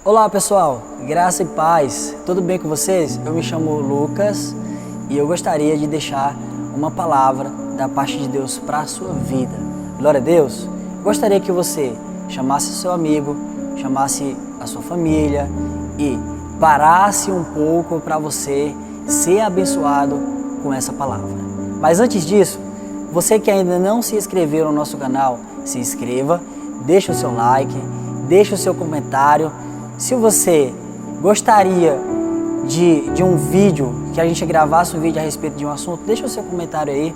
Olá pessoal, graça e paz, tudo bem com vocês? Eu me chamo Lucas e eu gostaria de deixar uma palavra da parte de Deus para a sua vida. Glória a Deus! Gostaria que você chamasse seu amigo, chamasse a sua família e parasse um pouco para você ser abençoado com essa palavra. Mas antes disso, você que ainda não se inscreveu no nosso canal, se inscreva, deixa o seu like, deixa o seu comentário. Se você gostaria de um vídeo, que a gente gravasse um vídeo a respeito de um assunto, deixa o seu comentário aí,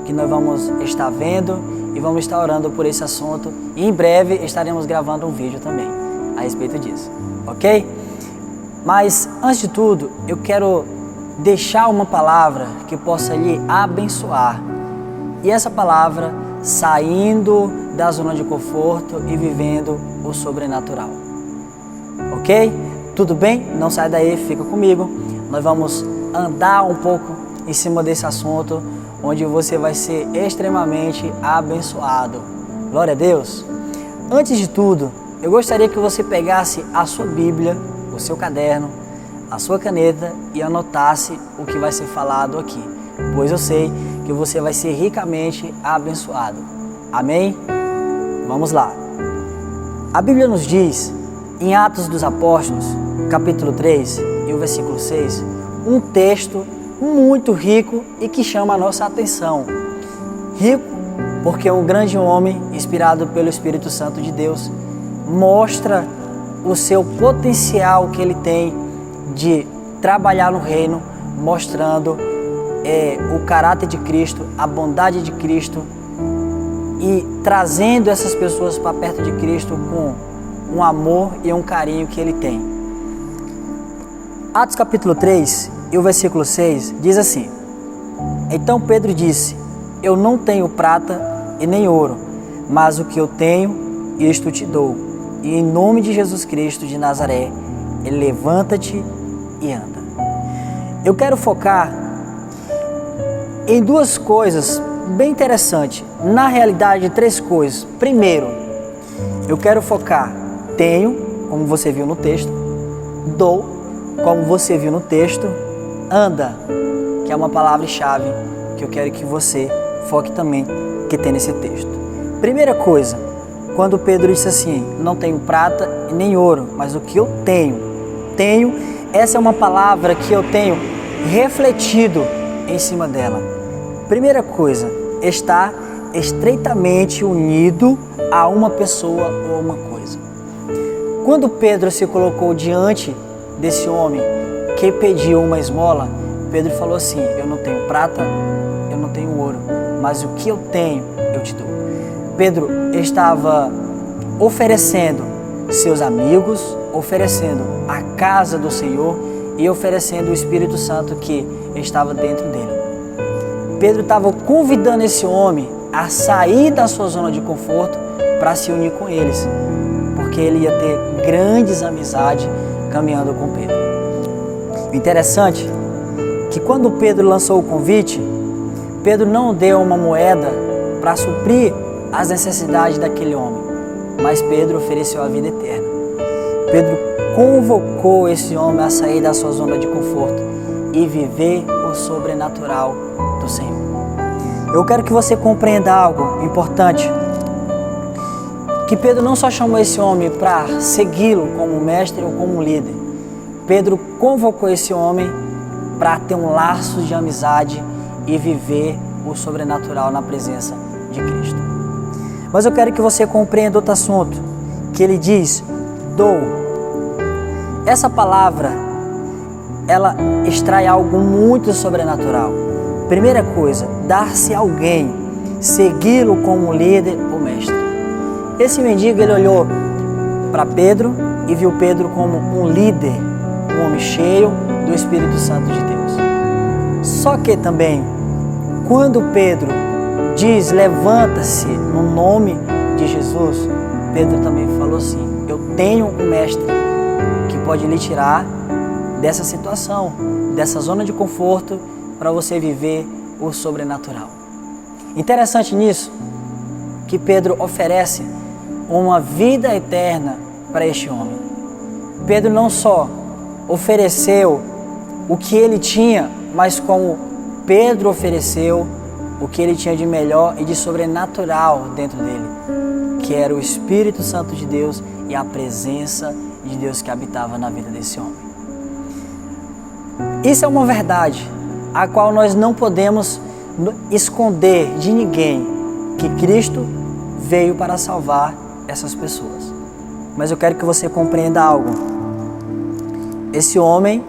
que nós vamos estar vendo e vamos estar orando por esse assunto. E em breve estaremos gravando um vídeo também a respeito disso, ok? Mas antes de tudo, eu quero deixar uma palavra que possa lhe abençoar. E essa palavra, saindo da zona de conforto e vivendo o sobrenatural. Ok? Tudo bem? Não sai daí, fica comigo. Nós vamos andar um pouco em cima desse assunto, onde você vai ser extremamente abençoado. Glória a Deus! Antes de tudo, eu gostaria que você pegasse a sua Bíblia, o seu caderno, a sua caneta e anotasse o que vai ser falado aqui, pois eu sei que você vai ser ricamente abençoado. Amém? Vamos lá. A Bíblia nos diz, em Atos dos Apóstolos, capítulo 3 e o versículo 6, um texto muito rico e que chama a nossa atenção. Rico porque um grande homem, inspirado pelo Espírito Santo de Deus, mostra o seu potencial que ele tem de trabalhar no reino, mostrando o caráter de Cristo, a bondade de Cristo e trazendo essas pessoas para perto de Cristo com um amor e um carinho que ele tem. Atos capítulo 3 e o versículo 6 diz assim: Então Pedro disse: Eu não tenho prata e nem ouro, mas o que eu tenho, isto te dou. E em nome de Jesus Cristo de Nazaré, levanta-te e anda. Eu quero focar em duas coisas bem interessantes. Na realidade, três coisas. Primeiro, eu quero focar: tenho, como você viu no texto; dou, como você viu no texto; anda, que é uma palavra-chave que eu quero que você foque também, que tem nesse texto. Primeira coisa, quando Pedro disse assim: não tenho prata e nem ouro, mas o que eu tenho, essa é uma palavra que eu tenho refletido em cima dela. Primeira coisa, está estreitamente unido a uma pessoa ou uma coisa. Quando Pedro se colocou diante desse homem que pediu uma esmola, Pedro falou assim: eu não tenho prata, eu não tenho ouro, mas o que eu tenho, eu te dou. Pedro estava oferecendo seus amigos, oferecendo a casa do Senhor e oferecendo o Espírito Santo que estava dentro dele. Pedro estava convidando esse homem a sair da sua zona de conforto para se unir com eles, porque ele ia ter grandes amizades caminhando com Pedro. O interessante é que quando Pedro lançou o convite, Pedro não deu uma moeda para suprir as necessidades daquele homem, mas Pedro ofereceu a vida eterna. Pedro convocou esse homem a sair da sua zona de conforto e viver o sobrenatural do Senhor. Eu quero que você compreenda algo importante, que Pedro não só chamou esse homem para segui-lo como mestre ou como líder. Pedro convocou esse homem para ter um laço de amizade e viver o sobrenatural na presença de Cristo. Mas eu quero que você compreenda outro assunto, que ele diz: dou. Essa palavra, ela extrai algo muito sobrenatural. Primeira coisa, dar-se a alguém, segui-lo como líder ou mestre. Esse mendigo, ele olhou para Pedro e viu Pedro como um líder, um homem cheio do Espírito Santo de Deus. Só que também, quando Pedro diz levanta-se no nome de Jesus, Pedro também falou assim: eu tenho um mestre que pode lhe tirar dessa situação, dessa zona de conforto, para você viver o sobrenatural. Interessante nisso, que Pedro oferece uma vida eterna para este homem. Pedro não só ofereceu o que ele tinha, mas como Pedro ofereceu o que ele tinha de melhor e de sobrenatural dentro dele, que era o Espírito Santo de Deus e a presença de Deus que habitava na vida desse homem. Isso é uma verdade a qual nós não podemos esconder de ninguém, que Cristo veio para salvar essas pessoas. Mas eu quero que você compreenda algo. Esse homem,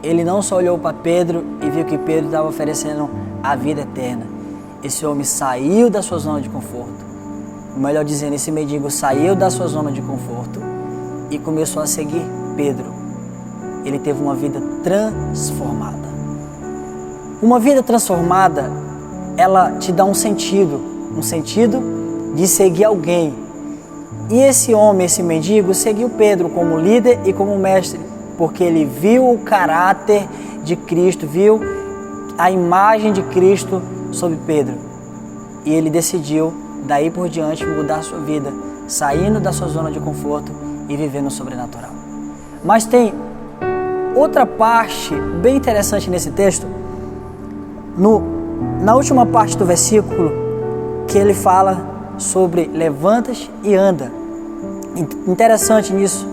ele não só olhou para Pedro e viu que Pedro estava oferecendo a vida eterna. Esse homem saiu da sua zona de conforto. Melhor dizendo, esse mendigo saiu da sua zona de conforto e começou a seguir Pedro. Ele teve uma vida transformada. Uma vida transformada, ela te dá um sentido de seguir alguém. E esse homem, esse mendigo, seguiu Pedro como líder e como mestre, porque ele viu o caráter de Cristo, viu a imagem de Cristo sobre Pedro. E ele decidiu, daí por diante, mudar a sua vida, saindo da sua zona de conforto e vivendo o sobrenatural. Mas tem outra parte bem interessante nesse texto, na última parte do versículo, que ele fala sobre levanta-te e anda. Interessante nisso,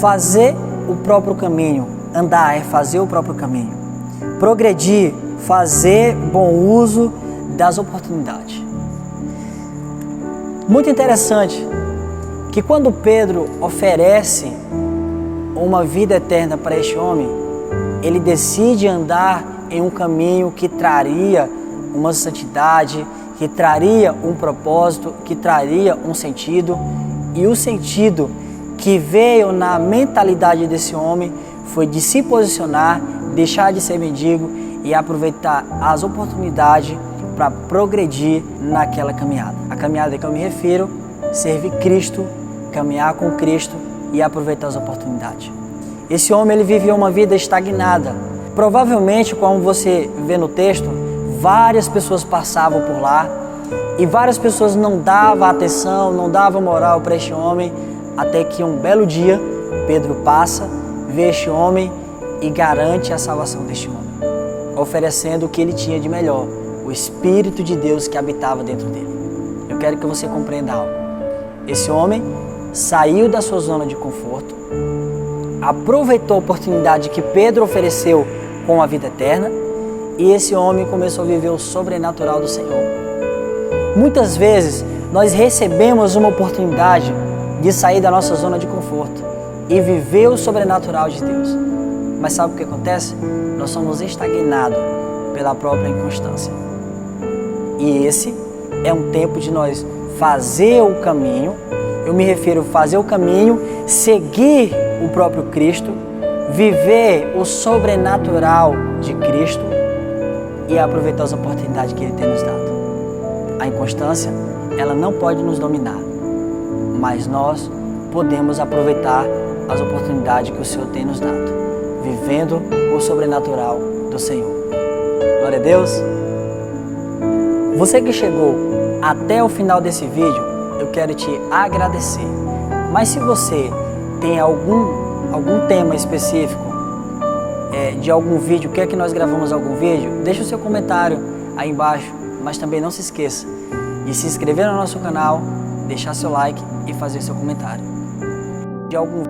fazer o próprio caminho, andar é fazer o próprio caminho, progredir, fazer bom uso das oportunidades. Muito interessante que quando Pedro oferece uma vida eterna para este homem, ele decide andar em um caminho que traria uma santidade, que traria um propósito, que traria um sentido. E o sentido que veio na mentalidade desse homem foi de se posicionar, deixar de ser mendigo e aproveitar as oportunidades para progredir naquela caminhada. A caminhada que eu me refiro, servir Cristo, caminhar com Cristo e aproveitar as oportunidades. Esse homem, ele vivia uma vida estagnada. Provavelmente, como você vê no texto, várias pessoas passavam por lá e várias pessoas não davam atenção, não davam moral para este homem, até que um belo dia, Pedro passa, vê este homem e garante a salvação deste homem, oferecendo o que ele tinha de melhor, o Espírito de Deus que habitava dentro dele. Eu quero que você compreenda algo. Esse homem saiu da sua zona de conforto, aproveitou a oportunidade que Pedro ofereceu com a vida eterna e esse homem começou a viver o sobrenatural do Senhor. Muitas vezes nós recebemos uma oportunidade de sair da nossa zona de conforto e viver o sobrenatural de Deus. Mas sabe o que acontece? Nós somos estagnados pela própria inconstância. E esse é um tempo de nós fazer o caminho. Eu me refiro a fazer o caminho, seguir o próprio Cristo, viver o sobrenatural de Cristo e aproveitar as oportunidades que Ele tem nos dado. A inconstância, ela não pode nos dominar, mas nós podemos aproveitar as oportunidades que o Senhor tem nos dado, vivendo o sobrenatural do Senhor. Glória a Deus! Você que chegou até o final desse vídeo, eu quero te agradecer. Mas se você tem algum tema específico de algum vídeo, quer que nós gravamos algum vídeo, deixa o seu comentário aí embaixo, mas também não se esqueça de se inscrever no nosso canal, deixar seu like e fazer seu comentário. De algum